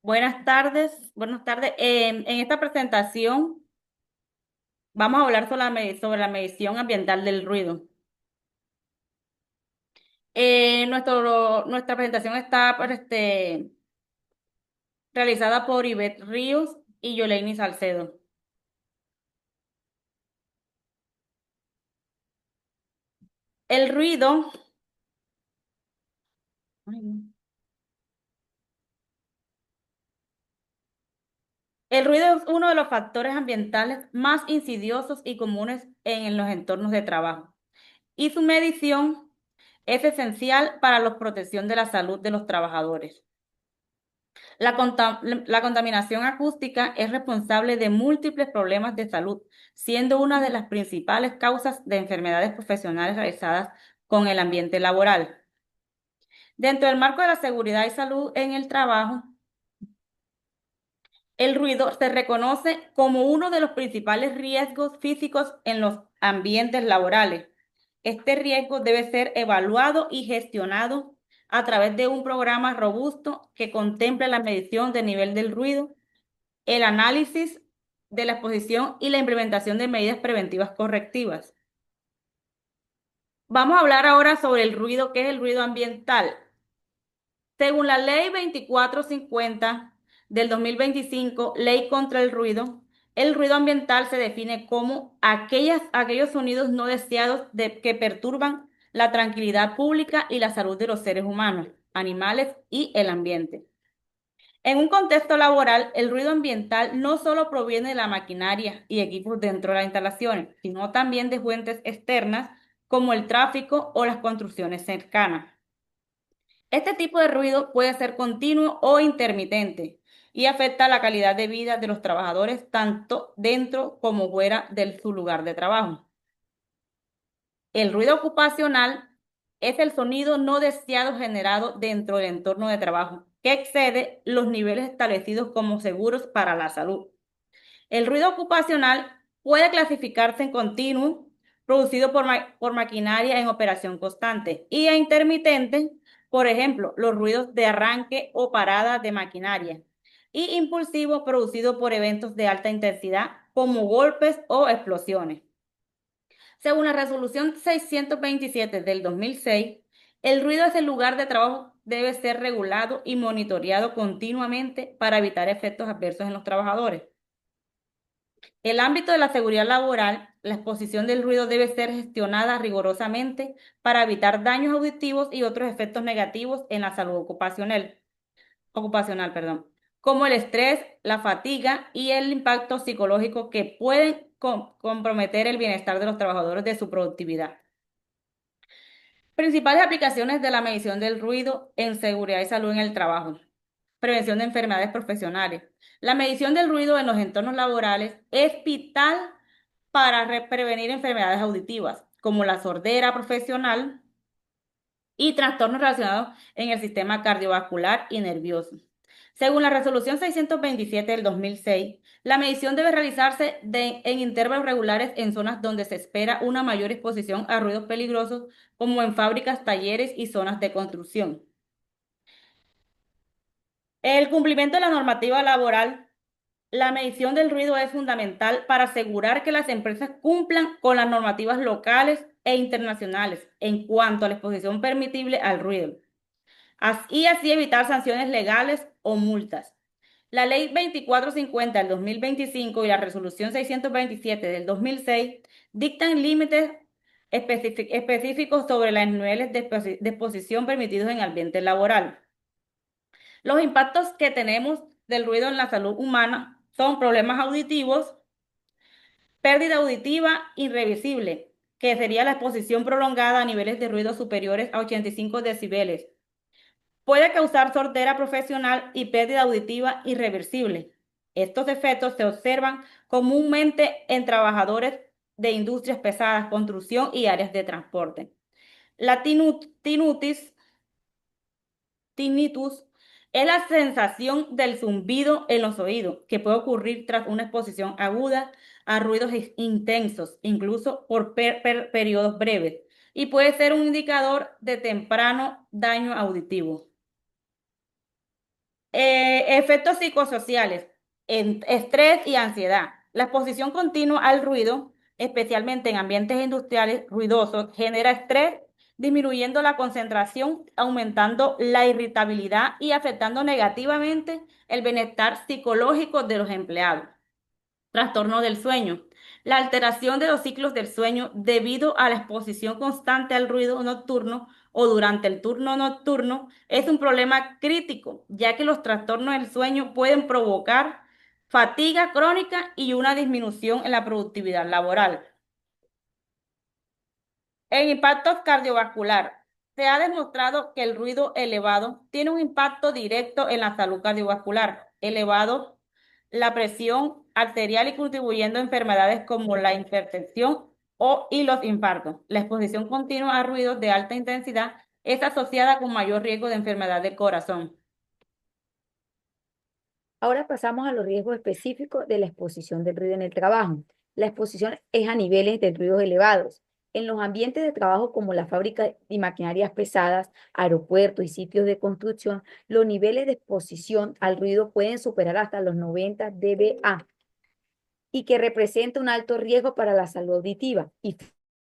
Buenas tardes, buenas tardes. En esta presentación vamos a hablar sobre la medición ambiental del ruido. Nuestra presentación está realizada por Ivette Ríos y Yoleini Salcedo. El ruido, ay, no. El ruido es uno de los factores ambientales más insidiosos y comunes en los entornos de trabajo, y su medición es esencial para la protección de la salud de los trabajadores. La contaminación acústica es responsable de múltiples problemas de salud, siendo una de las principales causas de enfermedades profesionales realizadas con el ambiente laboral. Dentro del marco de la seguridad y salud en el trabajo, el ruido se reconoce como uno de los principales riesgos físicos en los ambientes laborales. Este riesgo debe ser evaluado y gestionado a través de un programa robusto que contemple la medición del nivel del ruido, el análisis de la exposición y la implementación de medidas preventivas correctivas. Vamos a hablar ahora sobre el ruido, ¿qué es el ruido ambiental? Según la Ley 2450 del 2025, Ley contra el ruido ambiental se define como aquellos sonidos no deseados que perturban la tranquilidad pública y la salud de los seres humanos, animales y el ambiente. En un contexto laboral, el ruido ambiental no solo proviene de la maquinaria y equipos dentro de las instalaciones, sino también de fuentes externas como el tráfico o las construcciones cercanas. Este tipo de ruido puede ser continuo o intermitente y afecta la calidad de vida de los trabajadores tanto dentro como fuera de su lugar de trabajo. El ruido ocupacional es el sonido no deseado generado dentro del entorno de trabajo, que excede los niveles establecidos como seguros para la salud. El ruido ocupacional puede clasificarse en continuo, producido por maquinaria en operación constante, y a intermitente, por ejemplo, los ruidos de arranque o parada de maquinaria, y impulsivo, producido por eventos de alta intensidad como golpes o explosiones. Según la resolución 627 del 2006, el ruido en el lugar de trabajo debe ser regulado y monitoreado continuamente para evitar efectos adversos en los trabajadores. El ámbito de la seguridad laboral, la exposición del ruido debe ser gestionada rigurosamente para evitar daños auditivos y otros efectos negativos en la salud ocupacional, perdón, como el estrés, la fatiga y el impacto psicológico que pueden comprometer el bienestar de los trabajadores de su productividad. Principales aplicaciones de la medición del ruido en seguridad y salud en el trabajo. Prevención de enfermedades profesionales. La medición del ruido en los entornos laborales es vital para prevenir enfermedades auditivas, como la sordera profesional y trastornos relacionados en el sistema cardiovascular y nervioso. Según la resolución 627 del 2006, la medición debe realizarse en intervalos regulares en zonas donde se espera una mayor exposición a ruidos peligrosos, como en fábricas, talleres y zonas de construcción. El cumplimiento de la normativa laboral. La medición del ruido es fundamental para asegurar que las empresas cumplan con las normativas locales e internacionales en cuanto a la exposición permitible al ruido, y así evitar sanciones legales o multas. La Ley 2450 del 2025 y la Resolución 627 del 2006 dictan límites específicos sobre los niveles de exposición permitidos en el ambiente laboral. Los impactos que tenemos del ruido en la salud humana son problemas auditivos, pérdida auditiva irreversible, que sería la exposición prolongada a niveles de ruido superiores a 85 decibeles. Puede causar sordera profesional y pérdida auditiva irreversible. Estos efectos se observan comúnmente en trabajadores de industrias pesadas, construcción y áreas de transporte. La tinnitus es la sensación del zumbido en los oídos que puede ocurrir tras una exposición aguda a ruidos intensos, incluso por periodos breves, y puede ser un indicador de temprano daño auditivo. Efectos psicosociales, estrés y ansiedad. La exposición continua al ruido, especialmente en ambientes industriales ruidosos, genera estrés, disminuyendo la concentración, aumentando la irritabilidad y afectando negativamente el bienestar psicológico de los empleados. Trastorno del sueño. La alteración de los ciclos del sueño debido a la exposición constante al ruido nocturno o durante el turno nocturno es un problema crítico, ya que los trastornos del sueño pueden provocar fatiga crónica y una disminución en la productividad laboral. El impacto cardiovascular. Se ha demostrado que el ruido elevado tiene un impacto directo en la salud cardiovascular, elevado la presión arterial y contribuyendo a enfermedades como la hipertensión y los infartos. La exposición continua a ruidos de alta intensidad es asociada con mayor riesgo de enfermedad del corazón. Ahora pasamos a los riesgos específicos de la exposición del ruido en el trabajo. La exposición es a niveles de ruidos elevados. En los ambientes de trabajo como la fábrica y maquinarias pesadas, aeropuertos y sitios de construcción, los niveles de exposición al ruido pueden superar hasta los 90 dBA y que representa un alto riesgo para la salud auditiva y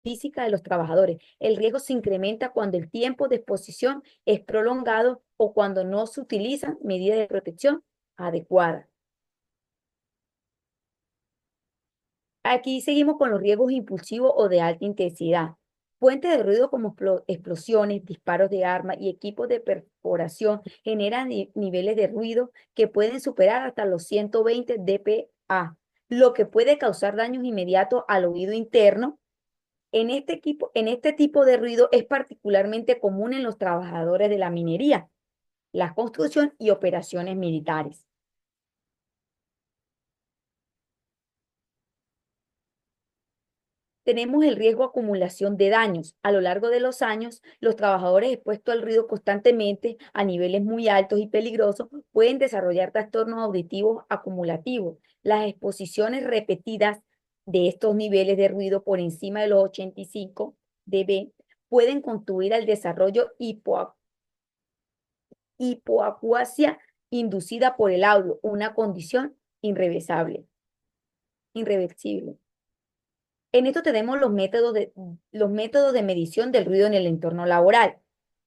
física de los trabajadores. El riesgo se incrementa cuando el tiempo de exposición es prolongado o cuando no se utilizan medidas de protección adecuadas. Aquí seguimos con los riesgos impulsivos o de alta intensidad. Fuentes de ruido como explosiones, disparos de armas y equipos de perforación generan niveles de ruido que pueden superar hasta los 120 dPa, lo que puede causar daños inmediatos al oído interno. En este tipo de ruido es particularmente común en los trabajadores de la minería, la construcción y operaciones militares. Tenemos el riesgo de acumulación de daños. A lo largo de los años, los trabajadores expuestos al ruido constantemente a niveles muy altos y peligrosos pueden desarrollar trastornos auditivos acumulativos. Las exposiciones repetidas de estos niveles de ruido por encima de los 85 dB pueden contribuir al desarrollo hipoacusia inducida por el audio, una condición irreversible. En esto tenemos los métodos de medición del ruido en el entorno laboral.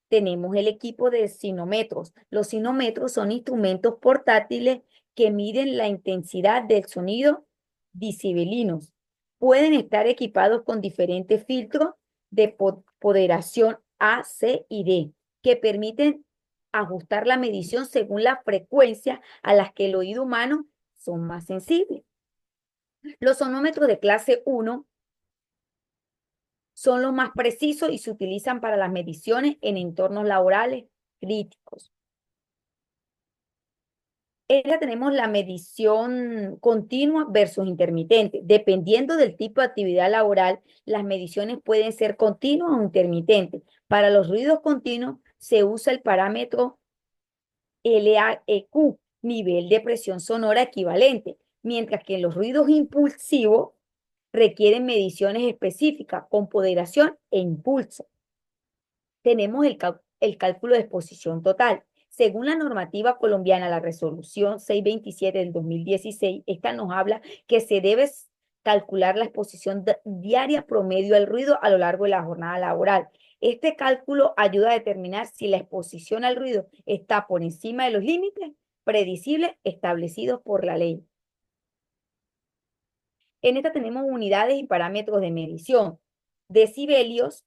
Tenemos el equipo de sinómetros. Los sinómetros son instrumentos portátiles que miden la intensidad del sonido decibelinos. Pueden estar equipados con diferentes filtros de ponderación A, C y D, que permiten ajustar la medición según la frecuencia a las que el oído humano son más sensibles. Los sonómetros de clase 1 son los más precisos y se utilizan para las mediciones en entornos laborales críticos. Esta tenemos la medición continua versus intermitente. Dependiendo del tipo de actividad laboral, las mediciones pueden ser continuas o intermitentes. Para los ruidos continuos se usa el parámetro LAEQ, nivel de presión sonora equivalente, mientras que los ruidos impulsivos requieren mediciones específicas con ponderación e impulso. Tenemos el cálculo de exposición total. Según la normativa colombiana, la resolución 627 del 2016, esta nos habla que se debe calcular la exposición diaria promedio al ruido a lo largo de la jornada laboral. Este cálculo ayuda a determinar si la exposición al ruido está por encima de los límites predecibles establecidos por la ley. En esta tenemos unidades y parámetros de medición. Decibelios,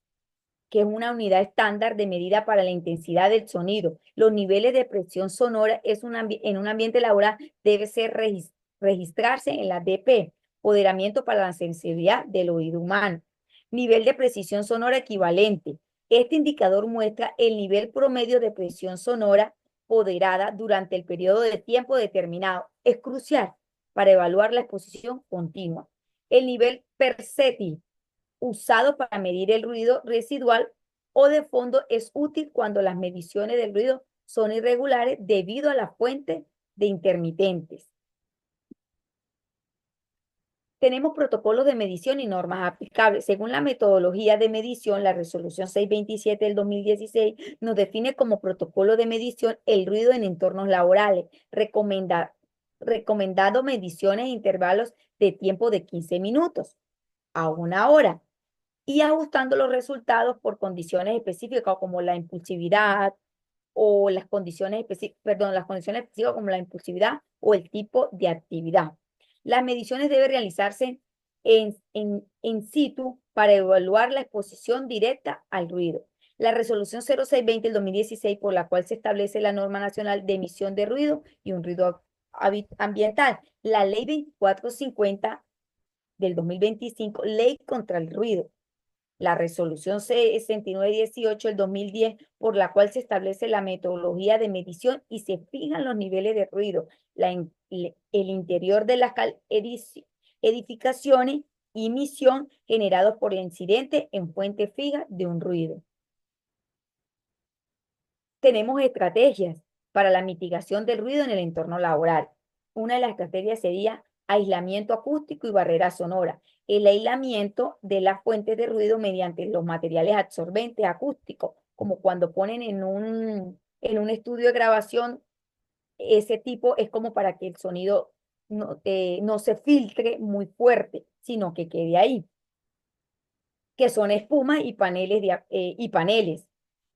que es una unidad estándar de medida para la intensidad del sonido. Los niveles de presión sonora en un ambiente laboral debe ser registrarse en la DP, Poderamiento para la Sensibilidad del Oído Humano. Nivel de precisión sonora equivalente. Este indicador muestra el nivel promedio de presión sonora poderada durante el periodo de tiempo determinado. Es crucial para evaluar la exposición continua. El nivel perceptivo, usado para medir el ruido residual o de fondo, es útil cuando las mediciones del ruido son irregulares debido a la fuente de intermitentes. Tenemos protocolos de medición y normas aplicables. Según la metodología de medición, la resolución 627 del 2016 nos define como protocolo de medición el ruido en entornos laborales, recomendando mediciones e intervalos de tiempo de 15 minutos a 1 hora y ajustando los resultados por condiciones específicas como la impulsividad o las condiciones específicas, perdón, las condiciones específicas como la impulsividad o el tipo de actividad. Las mediciones deben realizarse en situ para evaluar la exposición directa al ruido. La resolución 0620 del 2016, por la cual se establece la norma nacional de emisión de ruido y un ruido ambiental. La ley 2450 del 2025, ley contra el ruido. La resolución 6918 del 2010, por la cual se establece la metodología de medición y se fijan los niveles de ruido, el interior de las edificaciones y emisión generados por el incidente en fuente fija de un ruido. Tenemos estrategias para la mitigación del ruido en el entorno laboral. Una de las estrategias sería aislamiento acústico y barrera sonora. El aislamiento de las fuentes de ruido mediante los materiales absorbentes acústicos, como cuando ponen en un estudio de grabación, ese tipo es como para que el sonido no se filtre muy fuerte, sino que quede ahí, que son espumas y paneles,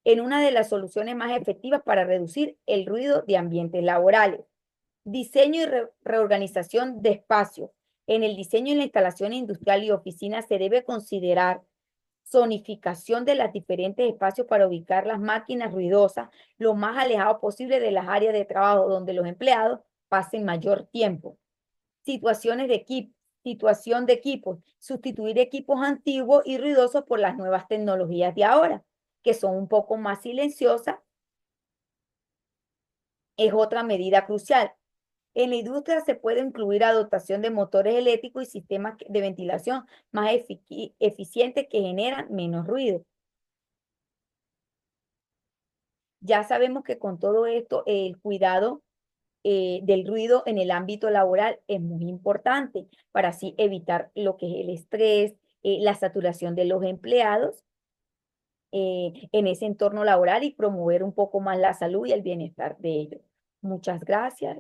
en una de las soluciones más efectivas para reducir el ruido de ambientes laborales. Diseño y reorganización de espacios. En el diseño y la instalación industrial y oficinas se debe considerar zonificación de los diferentes espacios para ubicar las máquinas ruidosas lo más alejado posible de las áreas de trabajo donde los empleados pasen mayor tiempo. Situaciones de equipo, situación de equipos, sustituir equipos antiguos y ruidosos por las nuevas tecnologías de ahora, que son un poco más silenciosas, es otra medida crucial. En la industria se puede incluir adoptación de motores eléctricos y sistemas de ventilación más eficientes que generan menos ruido. Ya sabemos que con todo esto el cuidado del ruido en el ámbito laboral es muy importante para así evitar lo que es el estrés, la saturación de los empleados en ese entorno laboral y promover un poco más la salud y el bienestar de ellos. Muchas gracias.